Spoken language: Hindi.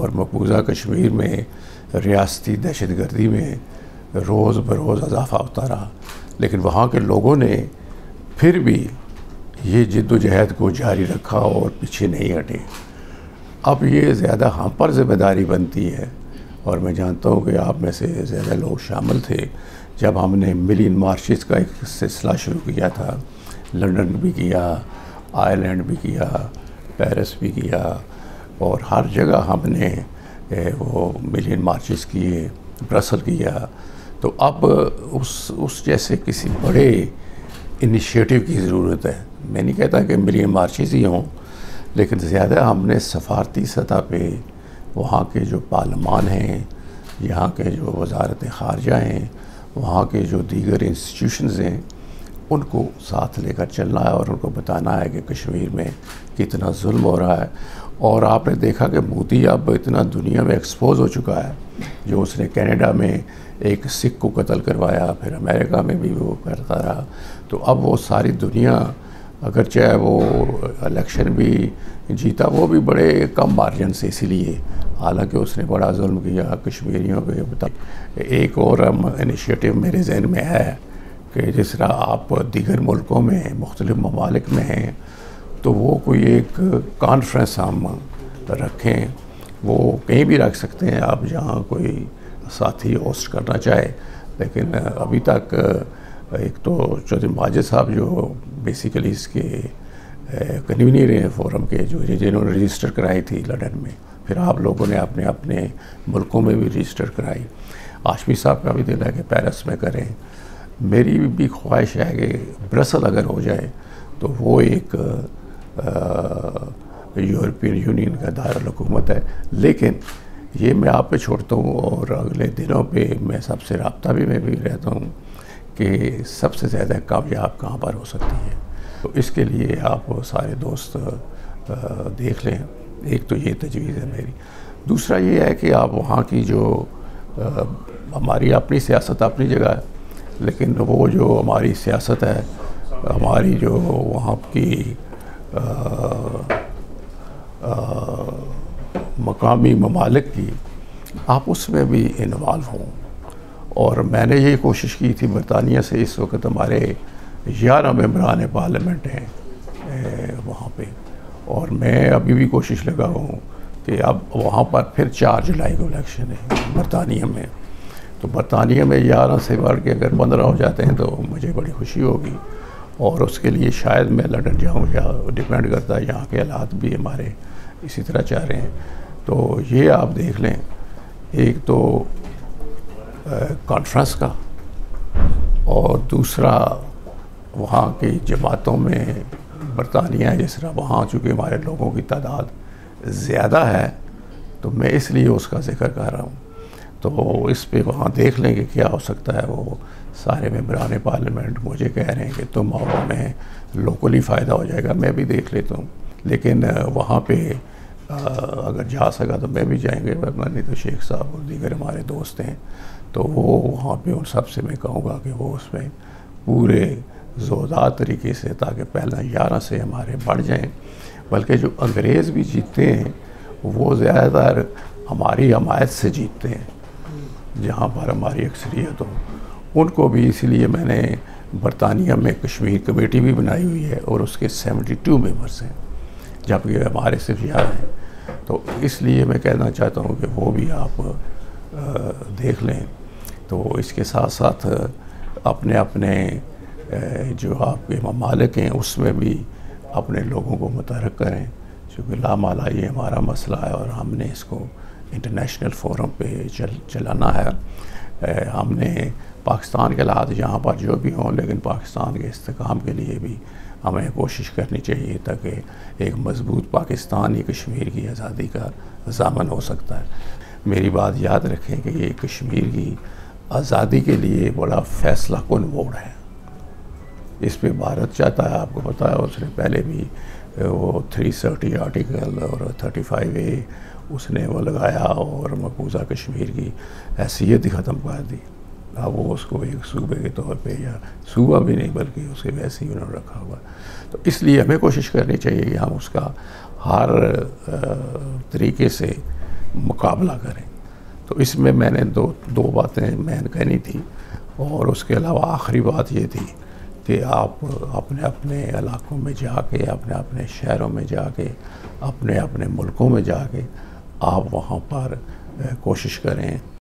और मकबूजा कश्मीर में रियासती दहशतगर्दी में रोज़ बरोज़ इजाफ़ा होता रहा, लेकिन वहाँ के लोगों ने फिर भी ये जिद्दोजहद को जारी रखा और पीछे नहीं हटे। अब ये ज़्यादा हम पर ज़िम्मेदारी बनती है, और मैं जानता हूँ कि आप में से ज़्यादा लोग शामिल थे जब हमने मिलियन मार्चेस का एक सिलसिला शुरू किया था। लंदन भी किया, आयरलैंड भी किया, पेरिस भी किया, और हर जगह हमने वो मिलियन मार्चेस किए, ब्रसल किया। तो अब उस जैसे किसी बड़े इनिशिएटिव की ज़रूरत है। मैं नहीं कहता कि मिलियन मार्चेस ही हों, लेकिन ज़्यादा हमने सफारती सतह पे वहाँ के जो पार्लिमान हैं, यहाँ के जो वजारत ख़ारजा हैं, वहाँ के जो दीगर इंस्टीट्यूशंस हैं, उनको साथ लेकर चलना है और उनको बताना है कि कश्मीर में कितना जुल्म हो रहा है। और आपने देखा कि मोदी अब इतना दुनिया में एक्सपोज हो चुका है, जो उसने कनाडा में एक सिख को कत्ल करवाया, फिर अमेरिका में भी वो करता रहा। तो अब वो सारी दुनिया, अगर चाहे वो इलेक्शन भी जीता, वो भी बड़े कम मार्जिन से, इसीलिए, हालांकि उसने बड़ा जुल्म किया कश्मीरियों पे। बता एक और इनिशिएटिव मेरे जहन में है कि जिस तरह आप दीगर मुल्कों में, मुख्तलिफ ममालिक में हैं, तो वो कोई एक कॉन्फ्रेंस हम रखें। वो कहीं भी रख सकते हैं आप, जहाँ कोई साथी होस्ट करना चाहे। लेकिन अभी तक एक तो चौधरी माजिद साहब जो बेसिकली इसके कन्वीनर हैं फोरम के, जो जिन्होंने रजिस्टर कराई थी लंदन में, फिर आप लोगों ने अपने अपने मुल्कों में भी रजिस्टर कराई। हाशमी साहब का भी दिल है कि पेरिस में करें। मेरी भी ख्वाहिश है कि ब्रसल अगर हो जाए तो वो एक यूरोपियन यूनियन का दायरा हुकूमत है। लेकिन ये मैं आप पे छोड़ता हूँ, और अगले दिनों पे मैं सबसे रब्ता भी मैं भी रहता हूँ कि सबसे ज़्यादा कामयाब कहाँ पर हो सकती है। तो इसके लिए आप सारे दोस्त देख लें। एक तो ये तजवीज़ है मेरी। दूसरा ये है कि आप वहाँ की जो हमारी अपनी सियासत अपनी जगह है, लेकिन वो जो हमारी सियासत है, हमारी जो वहाँ की मकामी ममालिक की, आप उसमें भी इन्वॉल्व हों। और मैंने ये कोशिश की थी बरतानिया से, इस वक्त हमारे 11 मेंबरान पार्लियामेंट हैं वहाँ पे, और मैं अभी भी कोशिश लगा हूँ कि अब वहाँ पर फिर 4 जुलाई को इलेक्शन है बरतानिया में। तो बरतानिया में 11 से बढ़ के अगर 15 हो जाते हैं तो मुझे बड़ी खुशी होगी, और उसके लिए शायद मैं लंदन जाऊँ, या डिपेंड करता है, यहाँ के हालात भी हमारे इसी तरह चाह रहे हैं। तो ये आप देख लें, एक तो कॉन्फ्रेंस का, और दूसरा वहाँ की जमातों में बरतानिया है, जिस तरह वहाँ चूँकि हमारे लोगों की तादाद ज़्यादा है, तो मैं इसलिए उसका जिक्र कर रहा हूँ। तो इस पे वहाँ देख लें कि क्या हो सकता है। वो सारे मेंबरान पार्लियामेंट मुझे कह रहे हैं कि तुम आओ, हमें लोकली फ़ायदा हो जाएगा। मैं भी देख लेता हूँ, लेकिन वहाँ पे अगर जा सका तो मैं भी जाएंगे, वरना नहीं तो शेख साहब और दीगर हमारे दोस्त हैं, तो वो वहाँ पे उन सब से मैं कहूँगा कि वो उसमें पूरे ज़ोरदार तरीके से, ताकि पहला 11 से हमारे बढ़ जाएं। बल्कि जो अंग्रेज़ भी जीतते हैं वो ज़्यादातर हमारी हमायत से जीतते हैं, जहाँ पर हमारी अक्सरियत हो। उनको भी इसीलिए मैंने बरतानिया में कश्मीर कमेटी भी बनाई हुई है, और उसके 72 मेंबर्स हैं, जबकि हमारे सिर्फ 11 हैं। तो इसलिए मैं कहना चाहता हूँ कि वो भी आप देख लें। तो इसके साथ साथ अपने अपने जो आपके ममालिक हैं उसमें भी अपने लोगों को मुतहर्रिक करें, क्योंकि लामाला ये हमारा मसला है और हमने इसको इंटरनेशनल फोरम पे चलाना है। हमने पाकिस्तान के हालात यहाँ पर जो भी हों, लेकिन पाकिस्तान के इस्तेकाम के लिए भी हमें कोशिश करनी चाहिए, ताकि एक मजबूत पाकिस्तान ही कश्मीर की आज़ादी का ज़ामन हो सकता है। मेरी बात याद रखें कि ये कश्मीर की आज़ादी के लिए बड़ा फैसला कुन मोड़ है। इस पे भारत चाहता है, आपको पता है, उसने पहले भी वो 330 आर्टिकल और 35A उसने वो लगाया, और मकबूजा कश्मीर की हैसियत ही ख़त्म कर दी। अब वो उसको एक सूबे के तौर पे, या सूबा भी नहीं बल्कि उसे वैसे ही उन्होंने रखा हुआ। तो इसलिए हमें कोशिश करनी चाहिए कि हम उसका हर तरीके से मुकाबला करें। तो इसमें मैंने दो बातें मैंने कहनी थी, और उसके अलावा आखिरी बात ये थी कि आप अपने अपने इलाकों में जाके, अपने अपने शहरों में जाके, अपने अपने मुल्कों में जाके आप वहाँ पर कोशिश करें